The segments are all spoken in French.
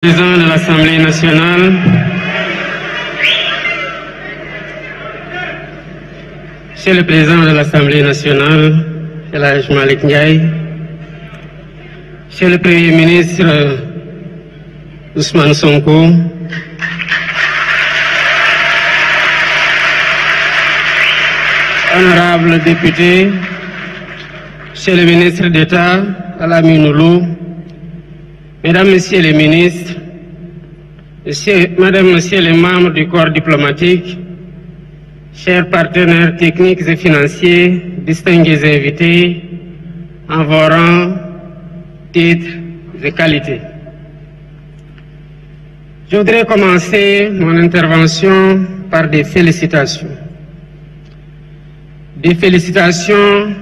Président de l'Assemblée nationale, Monsieur le Président de l'Assemblée nationale, El Hadj Malick Ndiaye, Monsieur le Premier ministre Ousmane Sonko, honorables députés, Monsieur le ministre d'État Alamine Loum, Mesdames, Messieurs les ministres, Madame, Messieurs les membres du corps diplomatique, chers partenaires techniques et financiers, distingués invités, en vos rangs, titres et qualités. Je voudrais commencer mon intervention par des félicitations. Des félicitations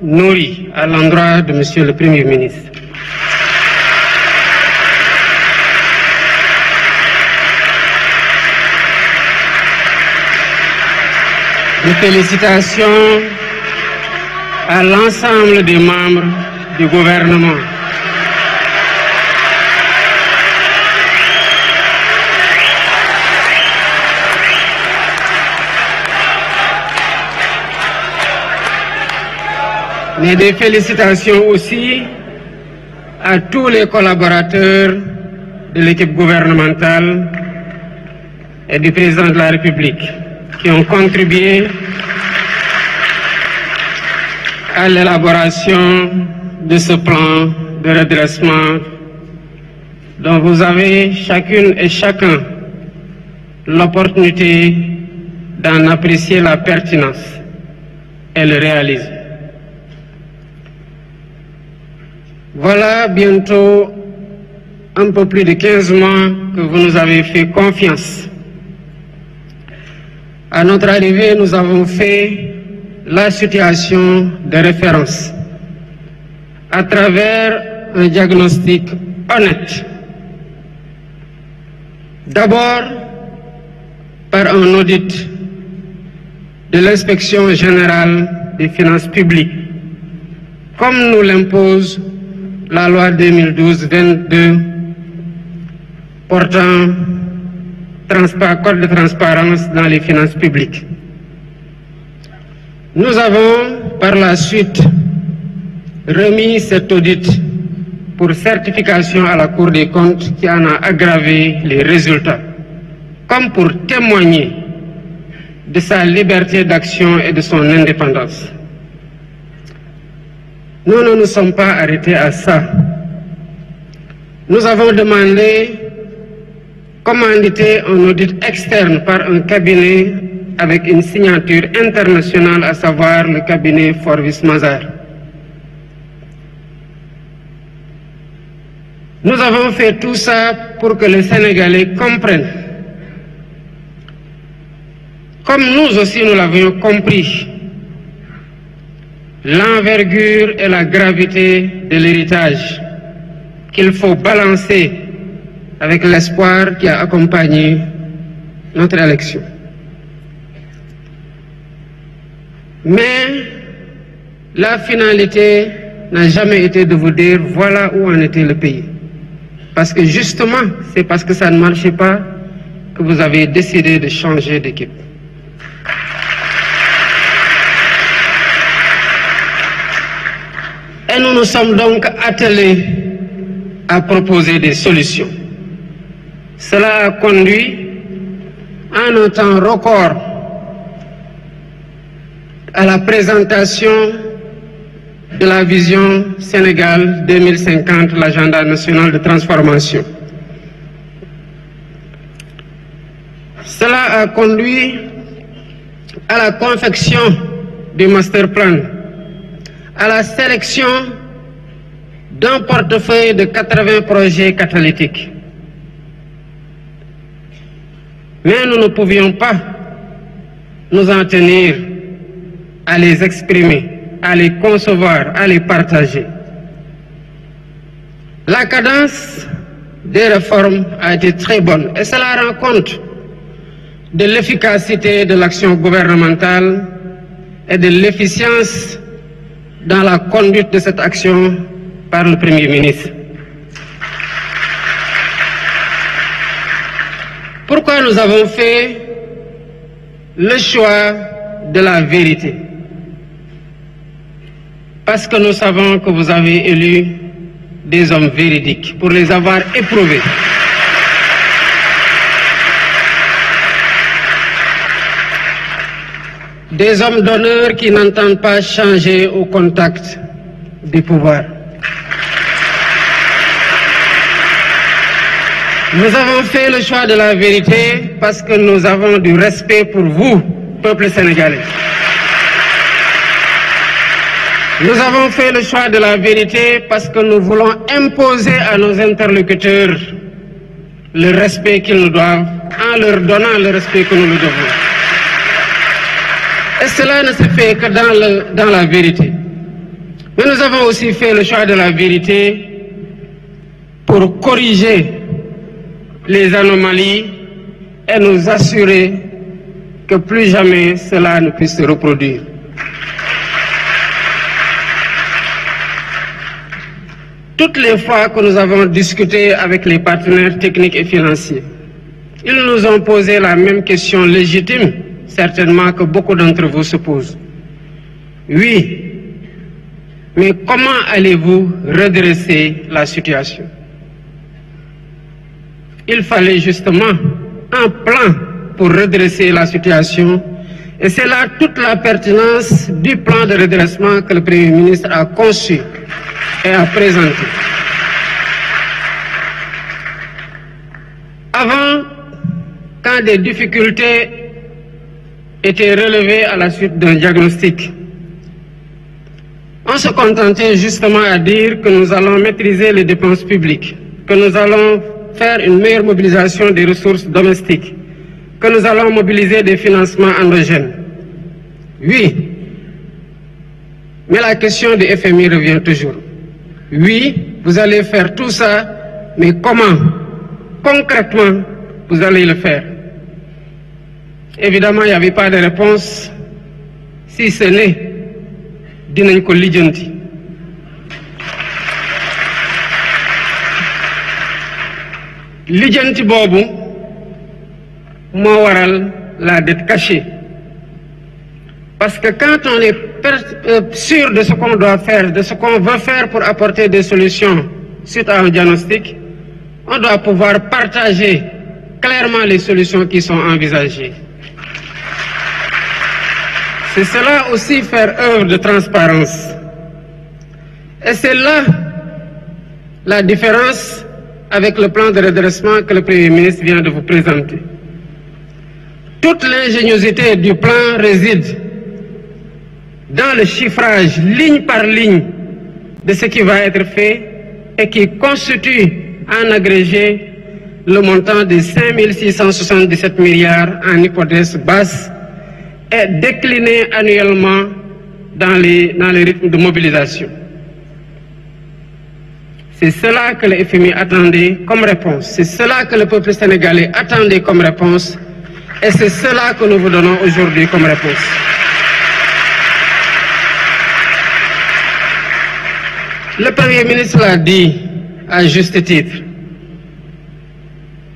nourries à l'endroit de Monsieur le Premier ministre. Des félicitations à l'ensemble des membres du gouvernement. Mais des félicitations aussi à tous les collaborateurs de l'équipe gouvernementale et du président de la République qui ont contribué à l'élaboration de ce plan de redressement dont vous avez chacune et chacun l'opportunité d'en apprécier la pertinence et le réaliser. Voilà bientôt un peu plus de 15 mois que vous nous avez fait confiance. À notre arrivée, nous avons fait la situation de référence à travers un diagnostic honnête. D'abord, par un audit de l'Inspection générale des finances publiques, comme nous l'impose la loi 2012-22 portant code de transparence dans les finances publiques. Nous avons par la suite remis cet audit pour certification à la Cour des comptes qui en a aggravé les résultats, comme pour témoigner de sa liberté d'action et de son indépendance. Nous ne nous sommes pas arrêtés à ça. Nous avons commandité un audit externe par un cabinet avec une signature internationale, à savoir le cabinet Forvis Mazars. Nous avons fait tout ça pour que les Sénégalais comprennent, comme nous aussi nous l'avions compris, l'envergure et la gravité de l'héritage qu'il faut balancer avec l'espoir qui a accompagné notre élection. Mais la finalité n'a jamais été de vous dire voilà où en était le pays. Parce que justement, c'est parce que ça ne marchait pas que vous avez décidé de changer d'équipe. Et nous nous sommes donc attelés à proposer des solutions. Cela a conduit en un temps record à la présentation de la vision Sénégal 2050, l'agenda national de transformation. Cela a conduit à la confection du master plan, à la sélection d'un portefeuille de 80 projets catalytiques. Mais nous ne pouvions pas nous en tenir à les exprimer, à les concevoir, à les partager. La cadence des réformes a été très bonne et cela rend compte de l'efficacité de l'action gouvernementale et de l'efficience dans la conduite de cette action par le Premier ministre. Pourquoi nous avons fait le choix de la vérité? Parce que nous savons que vous avez élu des hommes véridiques pour les avoir éprouvés. Des hommes d'honneur qui n'entendent pas changer au contact du pouvoir. Nous avons fait le choix de la vérité parce que nous avons du respect pour vous, peuple sénégalais. Nous avons fait le choix de la vérité parce que nous voulons imposer à nos interlocuteurs le respect qu'ils nous doivent, en leur donnant le respect que nous nous devons. Et cela ne se fait que dans la vérité. Mais nous avons aussi fait le choix de la vérité pour corriger les anomalies et nous assurer que plus jamais cela ne puisse se reproduire. Toutes les fois que nous avons discuté avec les partenaires techniques et financiers, ils nous ont posé la même question légitime, certainement que beaucoup d'entre vous se posent. Oui, mais comment allez-vous redresser la situation? Il fallait justement un plan pour redresser la situation et c'est là toute la pertinence du plan de redressement que le Premier ministre a conçu et a présenté. Avant, quand des difficultés étaient relevées à la suite d'un diagnostic, on se contentait justement à dire que nous allons maîtriser les dépenses publiques, que nous allons faire une meilleure mobilisation des ressources domestiques, que nous allons mobiliser des financements endogènes. Oui, mais la question du FMI revient toujours. Oui, vous allez faire tout ça, mais comment? Concrètement, vous allez le faire? Évidemment, il n'y avait pas de réponse, si ce n'est dinañ ko lijjanti. Lijjanti boobu moo waral la dette cachée. Parce que quand on est sûr de ce qu'on doit faire, de ce qu'on veut faire pour apporter des solutions suite à un diagnostic, on doit pouvoir partager clairement les solutions qui sont envisagées. C'est cela aussi faire œuvre de transparence. Et c'est là la différence avec le plan de redressement que le Premier ministre vient de vous présenter. Toute l'ingéniosité du plan réside dans le chiffrage ligne par ligne de ce qui va être fait et qui constitue en agrégé le montant de 5 677 milliards en hypothèse basse et décliné annuellement dans les rythmes de mobilisation. C'est cela que le FMI attendait comme réponse. C'est cela que le peuple sénégalais attendait comme réponse. Et c'est cela que nous vous donnons aujourd'hui comme réponse. Le Premier ministre l'a dit à juste titre.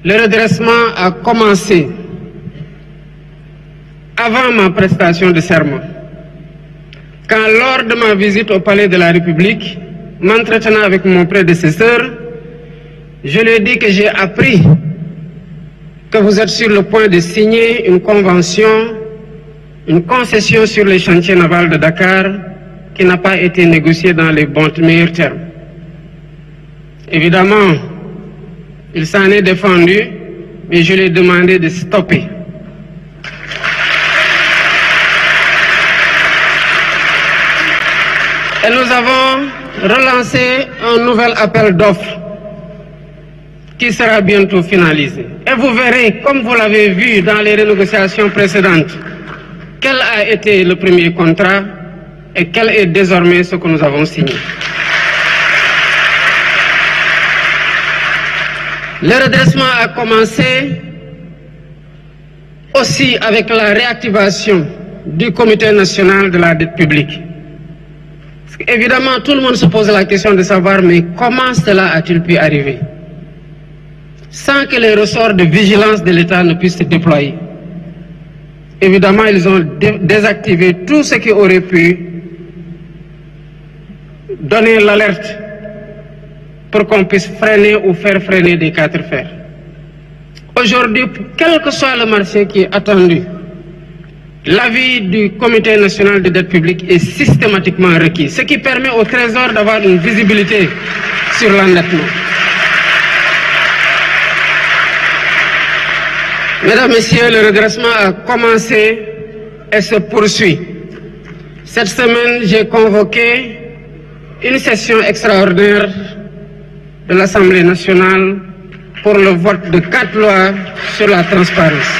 Le redressement a commencé avant ma prestation de serment. Quand lors de ma visite au Palais de la République, m'entretenant avec mon prédécesseur, je lui ai dit que j'ai appris que vous êtes sur le point de signer une convention, une concession sur les chantiers navals de Dakar qui n'a pas été négociée dans les meilleurs termes. Évidemment, il s'en est défendu, mais je lui ai demandé de stopper. Et nous avons relancé un nouvel appel d'offres qui sera bientôt finalisé. Et vous verrez, comme vous l'avez vu dans les renégociations précédentes, quel a été le premier contrat et quel est désormais ce que nous avons signé. Le redressement a commencé aussi avec la réactivation du Comité national de la dette publique. Évidemment, tout le monde se pose la question de savoir, mais comment cela a-t-il pu arriver? sans que les ressorts de vigilance de l'État ne puissent se déployer. Évidemment, ils ont désactivé tout ce qui aurait pu donner l'alerte pour qu'on puisse freiner ou faire freiner des 4 fers. Aujourd'hui, quel que soit le marché qui est attendu, l'avis du Comité national de dette publique est systématiquement requis, ce qui permet au Trésor d'avoir une visibilité sur l'endettement. Mesdames, Messieurs, le redressement a commencé et se poursuit. Cette semaine, j'ai convoqué une session extraordinaire de l'Assemblée nationale pour le vote de 4 lois sur la transparence.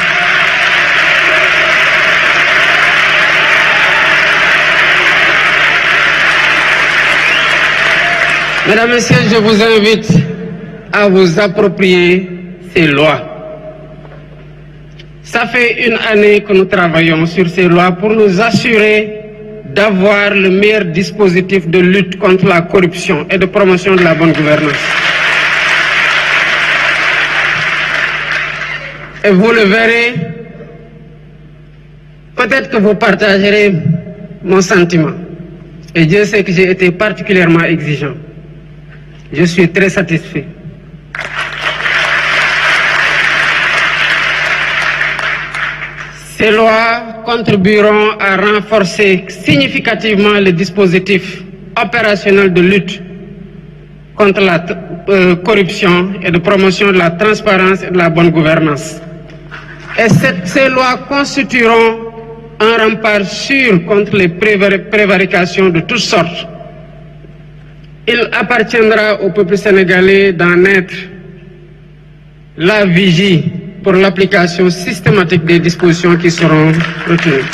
Mesdames, Messieurs, je vous invite à vous approprier ces lois. Ça fait une année que nous travaillons sur ces lois pour nous assurer d'avoir le meilleur dispositif de lutte contre la corruption et de promotion de la bonne gouvernance. Et vous le verrez, peut-être que vous partagerez mon sentiment. Et Dieu sait que j'ai été particulièrement exigeant. Je suis très satisfait. Ces lois contribueront à renforcer significativement le dispositif opérationnel de lutte contre la corruption et de promotion de la transparence et de la bonne gouvernance. Et ces lois constitueront un rempart sûr contre les prévarications de toutes sortes. Il appartiendra au peuple sénégalais d'en être la vigie pour l'application systématique des dispositions qui seront retenues.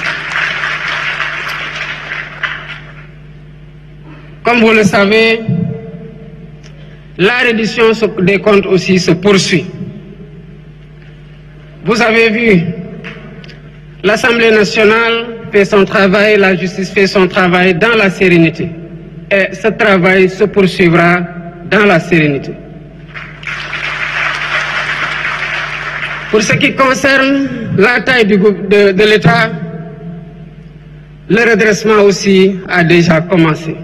Comme vous le savez, la reddition des comptes aussi se poursuit. Vous avez vu, l'Assemblée nationale fait son travail, la justice fait son travail dans la sérénité. Et ce travail se poursuivra dans la sérénité. Pour ce qui concerne la taille de l'État, le redressement aussi a déjà commencé.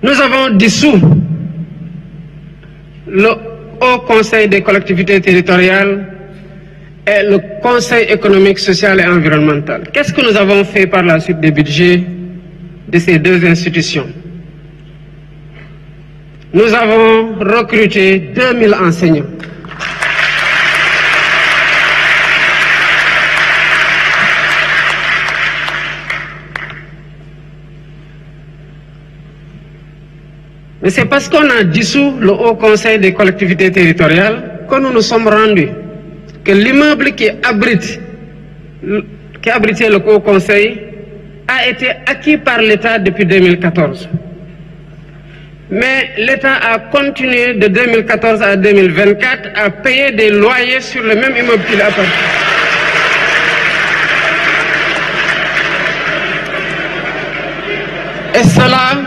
Nous avons dissous le Haut Conseil des collectivités territoriales et le Conseil économique, social et environnemental. Qu'est-ce que nous avons fait par la suite des budgets de ces 2 institutions? Nous avons recruté 2000 enseignants. Mais c'est parce qu'on a dissous le Haut Conseil des collectivités territoriales que nous nous sommes rendus que l'immeuble qui abritait le Haut Conseil a été acquis par l'État depuis 2014. Mais l'État a continué de 2014 à 2024 à payer des loyers sur le même immeuble qu'il appartient. Et cela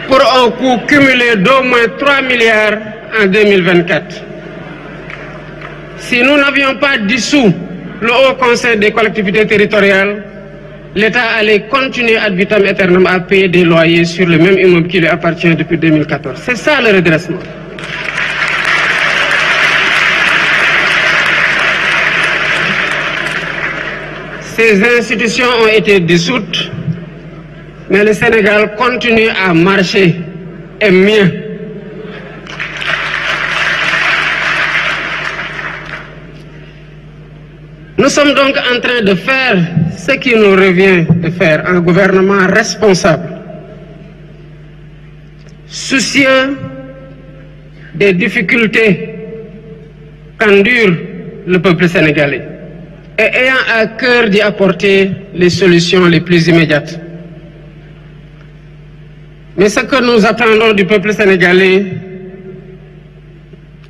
pour un coût cumulé d'au moins 3 milliards en 2024. Si nous n'avions pas dissous le Haut Conseil des collectivités territoriales, l'État allait continuer ad vitam aeternam à payer des loyers sur le même immeuble qui lui appartient depuis 2014. C'est ça le redressement. Ces institutions ont été dissoutes, mais le Sénégal continue à marcher, et mieux. Nous sommes donc en train de faire ce qui nous revient de faire, un gouvernement responsable, soucieux des difficultés qu'endure le peuple sénégalais et ayant à cœur d'y apporter les solutions les plus immédiates. Mais ce que nous attendons du peuple sénégalais,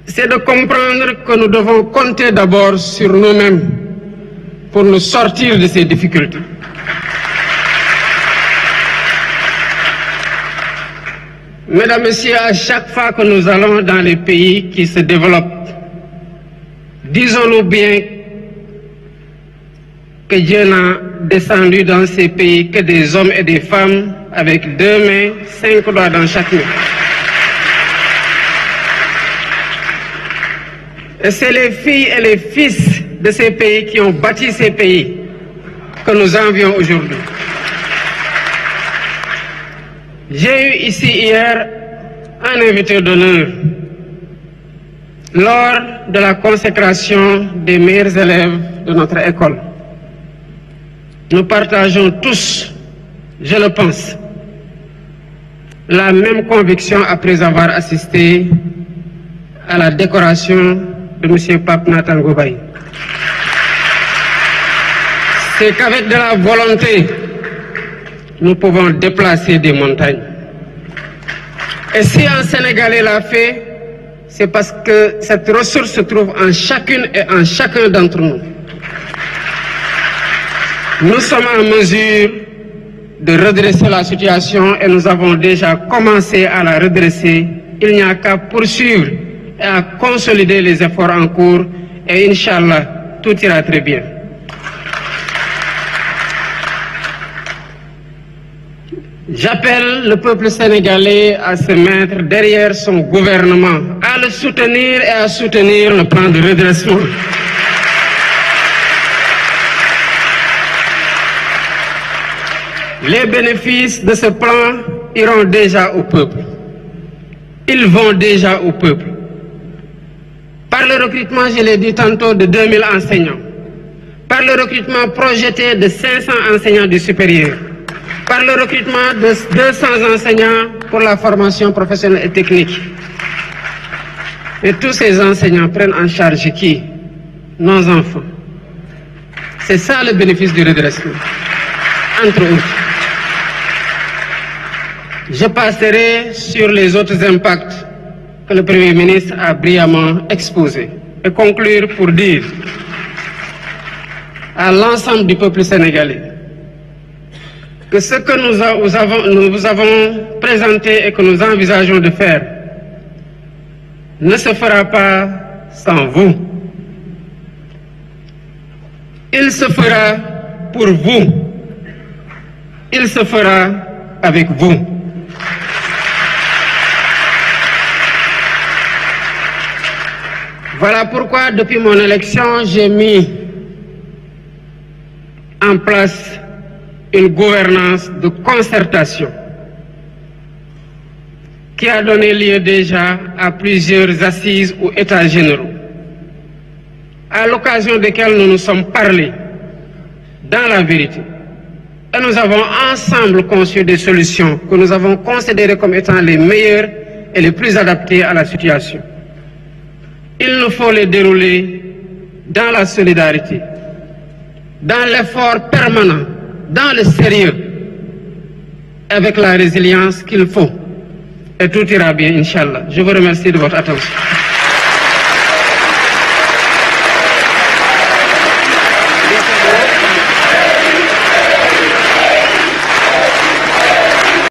c'est de comprendre que nous devons compter d'abord sur nous-mêmes pour nous sortir de ces difficultés. Mesdames, Messieurs, à chaque fois que nous allons dans les pays qui se développent, disons-nous bien que Dieu n'a descendu dans ces pays que des hommes et des femmes avec 2 mains, 5 doigts dans chaque main. Et c'est les filles et les fils de ces pays qui ont bâti ces pays que nous envions aujourd'hui. J'ai eu ici hier un invité d'honneur lors de la consécration des meilleurs élèves de notre école. Nous partageons tous, je le pense, la même conviction après avoir assisté à la décoration de M. Pape Nathan Goubaye. C'est qu'avec de la volonté, nous pouvons déplacer des montagnes. Et si un Sénégalais l'a fait, c'est parce que cette ressource se trouve en chacune et en chacun d'entre nous. Nous sommes en mesure de redresser la situation et nous avons déjà commencé à la redresser. Il n'y a qu'à poursuivre et à consolider les efforts en cours et Inch'Allah, tout ira très bien. J'appelle le peuple sénégalais à se mettre derrière son gouvernement, à le soutenir et à soutenir le plan de redressement. Les bénéfices de ce plan iront déjà au peuple. Ils vont déjà au peuple. Par le recrutement, je l'ai dit tantôt, de 2000 enseignants. Par le recrutement projeté de 500 enseignants du supérieur. Par le recrutement de 200 enseignants pour la formation professionnelle et technique. Et tous ces enseignants prennent en charge qui? Nos enfants. C'est ça le bénéfice du redressement, entre autres. Je passerai sur les autres impacts que le Premier ministre a brillamment exposés et conclure pour dire à l'ensemble du peuple sénégalais que ce que nous avons présenté et que nous envisageons de faire ne se fera pas sans vous. Il se fera pour vous. Il se fera avec vous. Voilà pourquoi, depuis mon élection, j'ai mis en place une gouvernance de concertation qui a donné lieu déjà à plusieurs assises ou états généraux, à l'occasion desquels nous nous sommes parlé dans la vérité. Et nous avons ensemble conçu des solutions que nous avons considérées comme étant les meilleures et les plus adaptées à la situation. Il nous faut les dérouler dans la solidarité, dans l'effort permanent, dans le sérieux, avec la résilience qu'il faut. Et tout ira bien, Inch'Allah. Je vous remercie de votre attention.